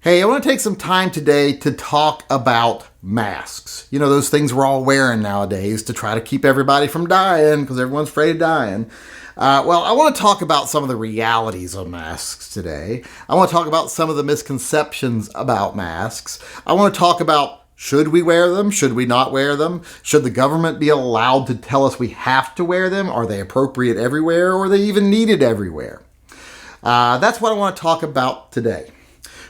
Hey, I want to take some time today to talk about masks. You know, those things we're all wearing nowadays to try to keep everybody from dying because everyone's afraid of dying. Well, I want to talk about some of the realities of masks today. I want to talk about some of the misconceptions about masks. I want to talk about, should we wear them? Should we not wear them? Should the government be allowed to tell us we have to wear them? Are they appropriate everywhere, or are they even needed everywhere? That's what I want to talk about today.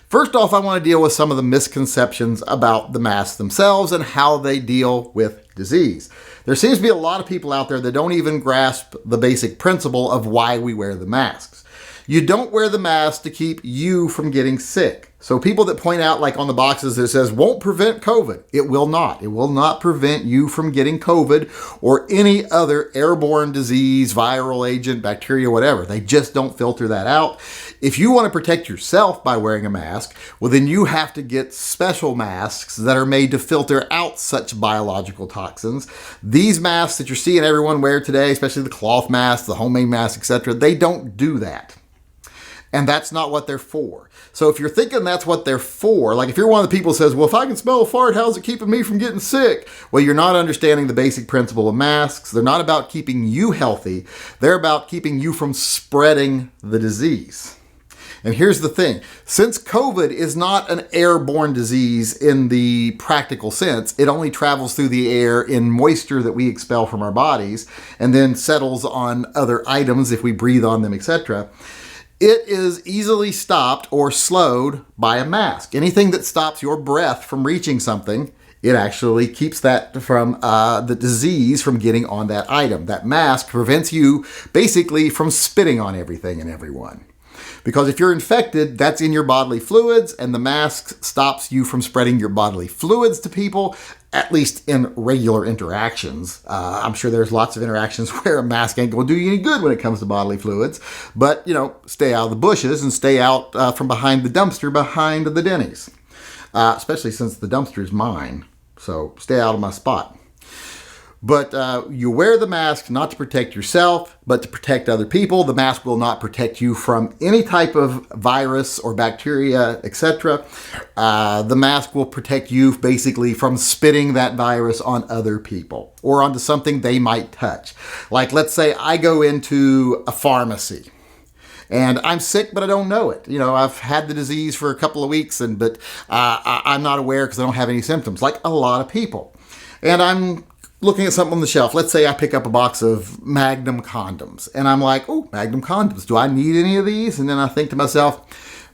First off, I want to deal with some of the misconceptions about the masks themselves and how they deal with disease. There seems to be a lot of people out there that don't even grasp the basic principle of why we wear the masks. You don't wear the mask to keep you from getting sick. So people that point out, like on the boxes that says, won't prevent COVID. It will not. It will not prevent you from getting COVID or any other airborne disease, viral agent, bacteria, whatever. They just don't filter that out. If you want to protect yourself by wearing a mask, well, then you have to get special masks that are made to filter out such biological toxins. These masks that you're seeing everyone wear today, especially the cloth masks, the homemade masks, etc., they don't do that. And that's not what they're for. So if you're thinking that's what they're for, like if you're one of the people who says, well, if I can smell a fart, how's it keeping me from getting sick? Well, you're not understanding the basic principle of masks. They're not about keeping you healthy. They're about keeping you from spreading the disease. And here's the thing. Since COVID is not an airborne disease in the practical sense, it only travels through the air in moisture that we expel from our bodies and then settles on other items if we breathe on them, etc. It is easily stopped or slowed by a mask. Anything that stops your breath from reaching something, it actually keeps that from the disease from getting on that item. That mask prevents you basically from spitting on everything and everyone. Because if you're infected, that's in your bodily fluids, and the mask stops you from spreading your bodily fluids to people, at least in regular interactions. I'm sure there's lots of interactions where a mask ain't going to do you any good when it comes to bodily fluids. But, stay out of the bushes and stay out from behind the dumpster behind the Denny's. Especially since the dumpster is mine. So stay out of my spot. But you wear the mask not to protect yourself, but to protect other people. The mask will not protect you from any type of virus or bacteria, etc. The mask will protect you basically from spitting that virus on other people or onto something they might touch. Like, let's say I go into a pharmacy and I'm sick, but I don't know it. I've had the disease for a couple of weeks, but I'm not aware because I don't have any symptoms, like a lot of people. And I'm looking at something on the shelf. Let's say I pick up a box of Magnum condoms and I'm like, oh, Magnum condoms. Do I need any of these? And then I think to myself,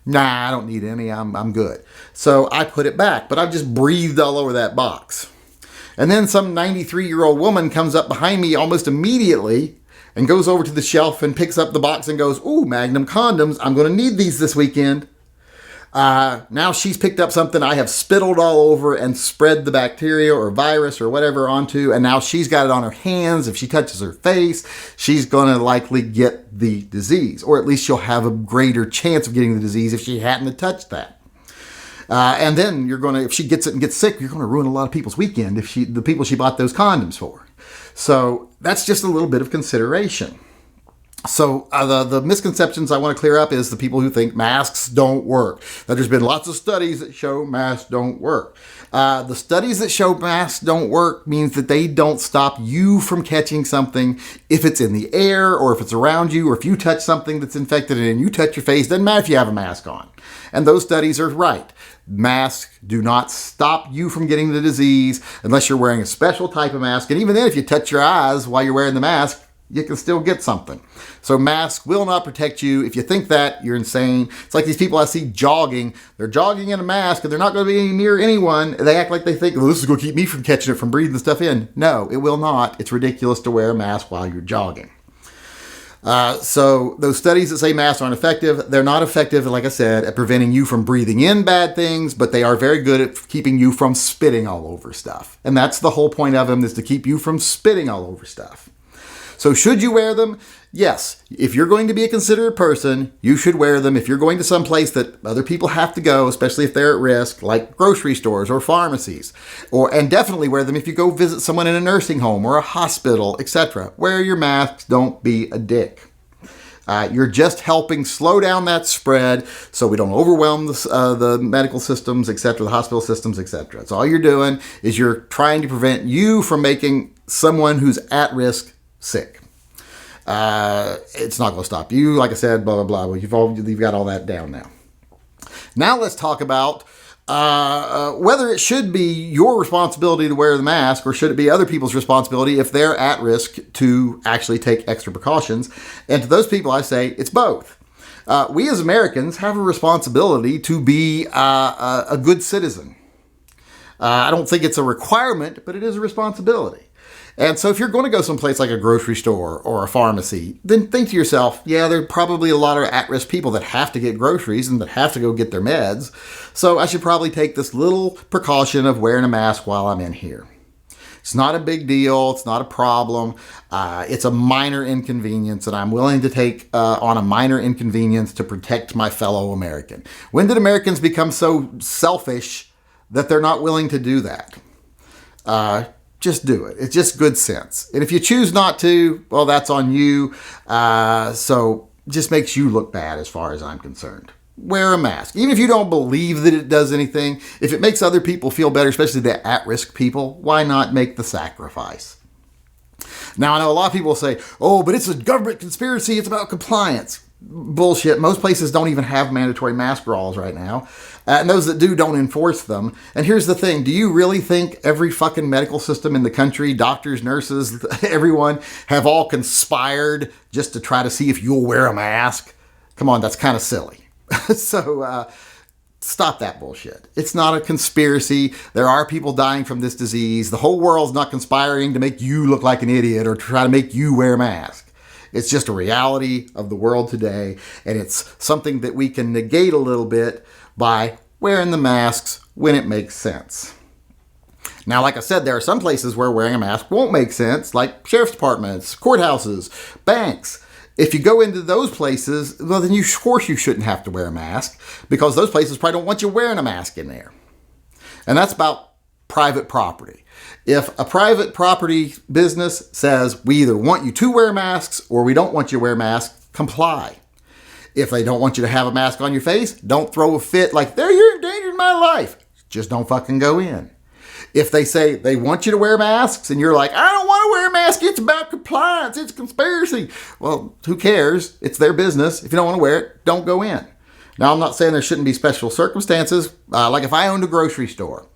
nah, I don't need any. I'm good. So I put it back, but I've just breathed all over that box. And then some 93-year-old woman comes up behind me almost immediately and goes over to the shelf and picks up the box and goes, ooh, Magnum condoms. I'm going to need these this weekend. Now she's picked up something I have spittled all over and spread the bacteria or virus or whatever onto, and now she's got it on her hands. If she touches her face, she's going to likely get the disease, or at least she'll have a greater chance of getting the disease if she hadn't touched that. And then if she gets it and gets sick, you're going to ruin a lot of people's weekend the people she bought those condoms for. So that's just a little bit of consideration. So the misconceptions I want to clear up is the people who think masks don't work. That there's been lots of studies that show masks don't work. The studies that show masks don't work means that they don't stop you from catching something if it's in the air or if it's around you or if you touch something that's infected and you touch your face. Doesn't matter if you have a mask on. And those studies are right. Masks do not stop you from getting the disease unless you're wearing a special type of mask. And even then, if you touch your eyes while you're wearing the mask, you can still get something. So masks will not protect you. If you think that, you're insane. It's like these people I see jogging. They're jogging in a mask and they're not going to be near anyone. They act like they think, well, this is going to keep me from catching it, from breathing the stuff in. No, it will not. It's ridiculous to wear a mask while you're jogging. So those studies that say masks aren't effective, they're not effective, like I said, at preventing you from breathing in bad things, but they are very good at keeping you from spitting all over stuff. And that's the whole point of them, is to keep you from spitting all over stuff. So should you wear them? Yes. If you're going to be a considerate person, you should wear them. If you're going to some place that other people have to go, especially if they're at risk, like grocery stores or pharmacies, and definitely wear them if you go visit someone in a nursing home or a hospital, etc. Wear your masks. Don't be a dick. You're just helping slow down that spread so we don't overwhelm the medical systems, etc., the hospital systems, etc. So all you're doing is you're trying to prevent you from making someone who's at risk sick. It's not going to stop you. Like I said, blah, blah, blah. Well, you've got all that down now. Now let's talk about whether it should be your responsibility to wear the mask or should it be other people's responsibility if they're at risk to actually take extra precautions. And to those people, I say it's both. We as Americans have a responsibility to be a good citizen. I don't think it's a requirement, but it is a responsibility. And so if you're going to go someplace like a grocery store or a pharmacy, then think to yourself, yeah, there are probably a lot of at-risk people that have to get groceries and that have to go get their meds. So I should probably take this little precaution of wearing a mask while I'm in here. It's not a big deal. It's not a problem. It's a minor inconvenience, and I'm willing to take on a minor inconvenience to protect my fellow American. When did Americans become so selfish that they're not willing to do that? Just do it. It's just good sense. And if you choose not to, well, that's on you. So just makes you look bad as far as I'm concerned. Wear a mask. Even if you don't believe that it does anything, if it makes other people feel better, especially the at-risk people, why not make the sacrifice? Now, I know a lot of people say, oh, but it's a government conspiracy. It's about compliance. Bullshit. Most places don't even have mandatory mask laws right now. And those that do don't enforce them. And here's the thing. Do you really think every fucking medical system in the country, doctors, nurses, everyone, have all conspired just to try to see if you'll wear a mask? Come on, that's kind of silly. So stop that bullshit. It's not a conspiracy. There are people dying from this disease. The whole world's not conspiring to make you look like an idiot or to try to make you wear a mask. It's just a reality of the world today, and it's something that we can negate a little bit by wearing the masks when it makes sense. Now, like I said, there are some places where wearing a mask won't make sense, like sheriff's departments, courthouses, banks. If you go into those places, well, then of course you shouldn't have to wear a mask because those places probably don't want you wearing a mask in there. And that's about private property. If a private property business says we either want you to wear masks or we don't want you to wear masks, comply. If they don't want you to have a mask on your face, don't throw a fit like, there, you're endangering my life. Just don't fucking go in. If they say they want you to wear masks and you're like, I don't want to wear a mask, it's about compliance, it's a conspiracy. Well, who cares? It's their business. If you don't want to wear it, don't go in. Now, I'm not saying there shouldn't be special circumstances. Like if I owned a grocery store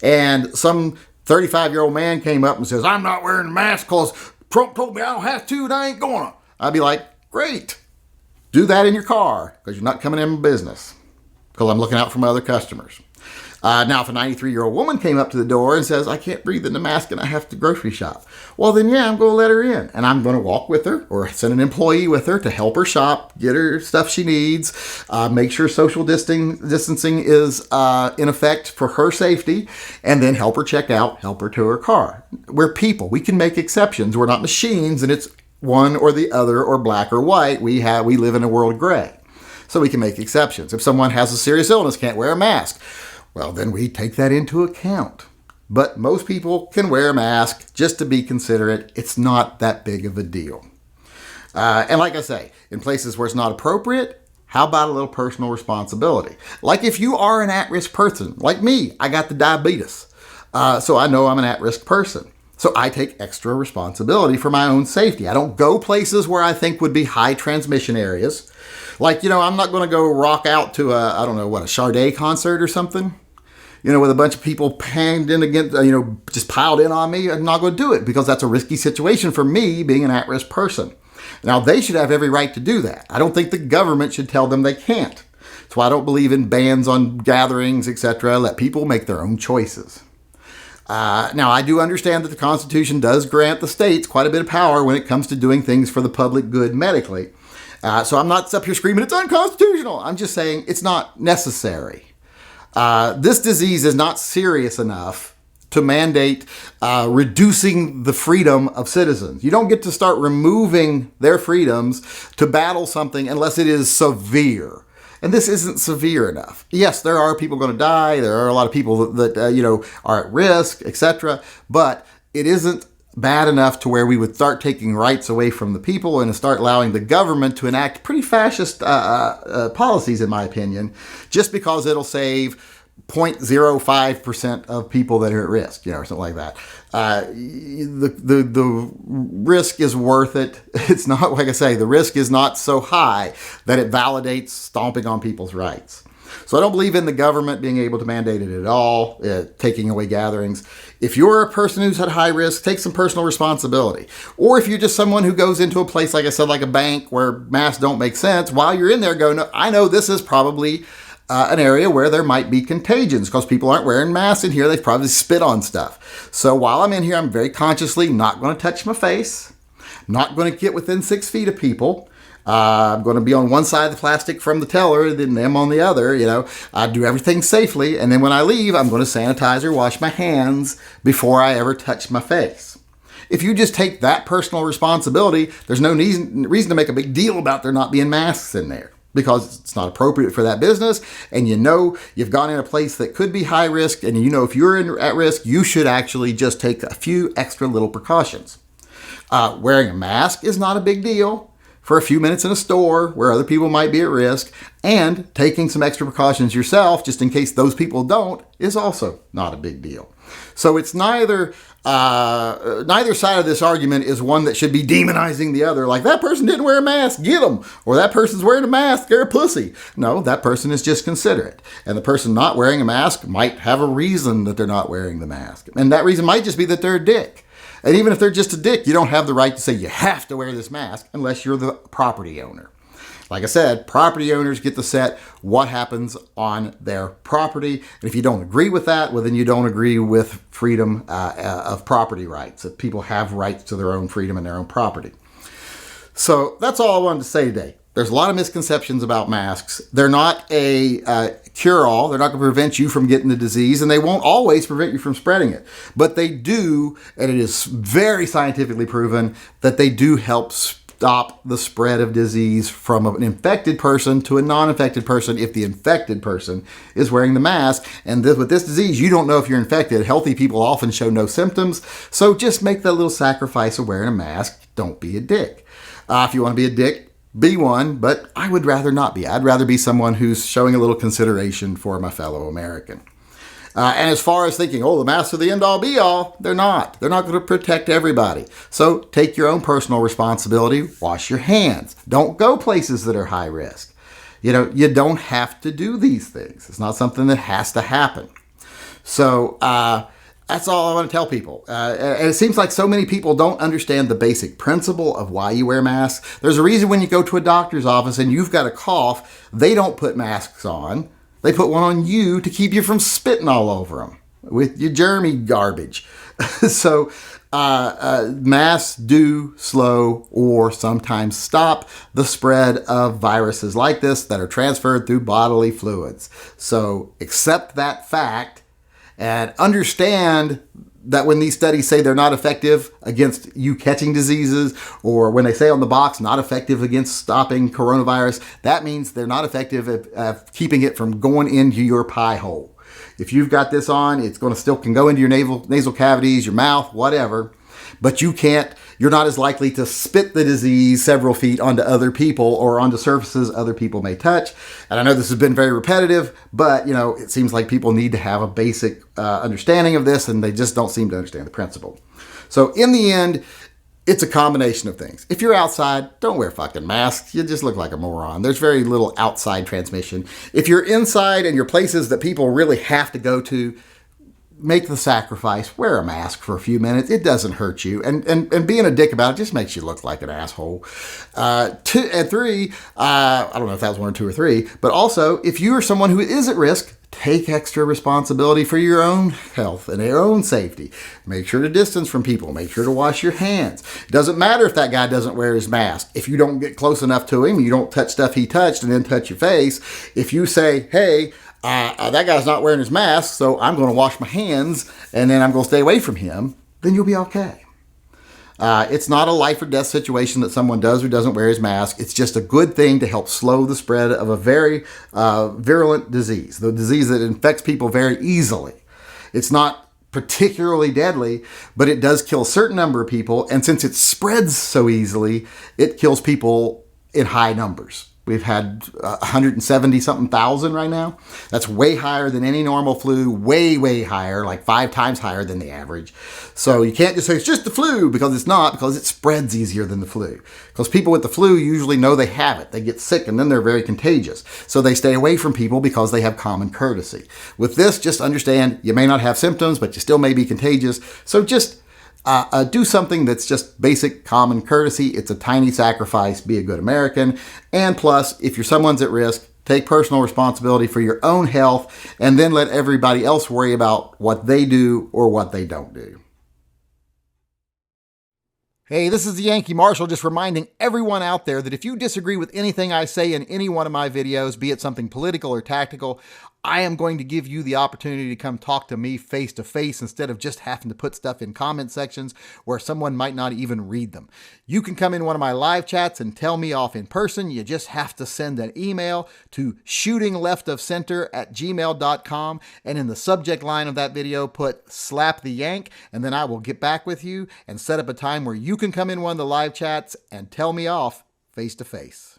and some 35-year-old man came up and says, I'm not wearing a mask because Trump told me I don't have to and I ain't gonna. I'd be like, great. Do that in your car because you're not coming in my business because I'm looking out for my other customers. Now, if a 93-year-old woman came up to the door and says, I can't breathe in the mask and I have to grocery shop. Well, then, yeah, I'm going to let her in. And I'm going to walk with her or send an employee with her to help her shop, get her stuff she needs, make sure social distancing is in effect for her safety, and then help her check out, help her to her car. We're people. We can make exceptions. We're not machines, and it's one or the other or black or white. We live in a world gray. So we can make exceptions. If someone has a serious illness, can't wear a mask, well, then we take that into account. But most people can wear a mask just to be considerate. It's not that big of a deal. And like I say, in places where it's not appropriate, how about a little personal responsibility? Like if you are an at-risk person, like me, I got the diabetes. So I know I'm an at-risk person. So I take extra responsibility for my own safety. I don't go places where I think would be high transmission areas. Like, I'm not going to go rock out to a Sade concert or something. With a bunch of people panned in against, just piled in on me. I'm not going to do it because that's a risky situation for me being an at-risk person. Now, they should have every right to do that. I don't think the government should tell them they can't. That's why I don't believe in bans on gatherings, etc. Let people make their own choices. Now, I do understand that the Constitution does grant the states quite a bit of power when it comes to doing things for the public good medically. So I'm not up here screaming, it's unconstitutional. I'm just saying it's not necessary. This disease is not serious enough to mandate reducing the freedom of citizens. You don't get to start removing their freedoms to battle something unless it is severe. And this isn't severe enough. Yes, there are people going to die. There are a lot of people that are at risk, etc. But it isn't bad enough to where we would start taking rights away from the people and start allowing the government to enact pretty fascist policies, in my opinion, just because it'll save 0.05% of people that are at risk, or something like that. The risk is worth it. It's not, like I say, the risk is not so high that it validates stomping on people's rights. So I don't believe in the government being able to mandate it at all, taking away gatherings. If you're a person who's at high risk, take some personal responsibility. Or if you're just someone who goes into a place, like I said, like a bank where masks don't make sense, while you're in there go, no, I know this is probably an area where there might be contagions because people aren't wearing masks in here. They've probably spit on stuff. So while I'm in here, I'm very consciously not going to touch my face, not going to get within 6 feet of people. I'm going to be on one side of the plastic from the teller, then them on the other. I do everything safely. And then when I leave, I'm going to sanitize or wash my hands before I ever touch my face. If you just take that personal responsibility, there's no reason to make a big deal about there not being masks in there, because it's not appropriate for that business, and you've gone in a place that could be high risk, and if you're at risk, you should actually just take a few extra little precautions. Wearing a mask is not a big deal for a few minutes in a store where other people might be at risk, and taking some extra precautions yourself, just in case those people don't, is also not a big deal. So it's neither side of this argument is one that should be demonizing the other. Like, that person didn't wear a mask, get them. Or that person's wearing a mask, they're a pussy. No, that person is just considerate. And the person not wearing a mask might have a reason that they're not wearing the mask. And that reason might just be that they're a dick. And even if they're just a dick, you don't have the right to say you have to wear this mask unless you're the property owner. Like I said, property owners get to set what happens on their property. And if you don't agree with that, well, then you don't agree with freedom of property rights, that people have rights to their own freedom and their own property. So that's all I wanted to say today. There's a lot of misconceptions about masks. They're not a cure-all. They're not going to prevent you from getting the disease, and they won't always prevent you from spreading it. But they do, and it is very scientifically proven, that they do help stop the spread of disease from an infected person to a non-infected person if the infected person is wearing the mask. And with this disease, you don't know if you're infected. Healthy people often show no symptoms. So just make that little sacrifice of wearing a mask. Don't be a dick. If you want to be a dick, be one, but I would rather not be. I'd rather be someone who's showing a little consideration for my fellow American. And as far as thinking, the masks are the end-all, be-all, they're not. They're not going to protect everybody. So take your own personal responsibility. Wash your hands. Don't go places that are high risk. You don't have to do these things. It's not something that has to happen. So that's all I want to tell people. And it seems like so many people don't understand the basic principle of why you wear masks. There's a reason when you go to a doctor's office and you've got a cough, they don't put masks on. They put one on you to keep you from spitting all over them with your germy garbage. So masks do slow or sometimes stop the spread of viruses like this that are transferred through bodily fluids. So accept that fact and understand that when these studies say they're not effective against you catching diseases, or when they say on the box, not effective against stopping coronavirus, that means they're not effective at keeping it from going into your pie hole. If you've got this on, it's going to still can go into your nasal cavities, your mouth, whatever, but you're not as likely to spit the disease several feet onto other people or onto surfaces other people may touch. And I know this has been very repetitive, but it seems like people need to have a basic understanding of this, and they just don't seem to understand the principle. So in the end, it's a combination of things. If you're outside, don't wear fucking masks. You just look like a moron. There's very little outside transmission. If you're inside and you're places that people really have to go to, make the sacrifice, wear a mask for a few minutes. It doesn't hurt you. And being a dick about it just makes you look like an asshole. 2 and 3, I don't know if that was 1 or 2 or 3, but also if you are someone who is at risk, take extra responsibility for your own health and your own safety. Make sure to distance from people. Make sure to wash your hands. It doesn't matter if that guy doesn't wear his mask. If you don't get close enough to him, you don't touch stuff he touched and then touch your face. If you say, hey, that guy's not wearing his mask, so I'm going to wash my hands and then I'm going to stay away from him, then you'll be okay. It's not a life or death situation that someone does or doesn't wear his mask. It's just a good thing to help slow the spread of a very virulent disease, the disease that infects people very easily. It's not particularly deadly, but it does kill a certain number of people. And since it spreads so easily, it kills people in high numbers. We've had 170 something thousand right now. That's way higher than any normal flu, way, way higher, like 5 times higher than the average. So you can't just say it's just the flu, because it's not, because it spreads easier than the flu. Because people with the flu usually know they have it. They get sick and then they're very contagious. So they stay away from people because they have common courtesy. With this, just understand you may not have symptoms, but you still may be contagious. So just do something that's just basic common courtesy. It's a tiny sacrifice. Be a good American. And plus, if you're someone's at risk, take personal responsibility for your own health, and then let everybody else worry about what they do or what they don't do. Hey, this is the Yankee Marshal, just reminding everyone out there that if you disagree with anything I say in any one of my videos, be it something political or tactical, I am going to give you the opportunity to come talk to me face to face instead of just having to put stuff in comment sections where someone might not even read them. You can come in one of my live chats and tell me off in person. You just have to send an email to shootingleftofcenter@gmail.com, and in the subject line of that video put slap the yank, and then I will get back with you and set up a time where you can come in one of the live chats and tell me off face to face.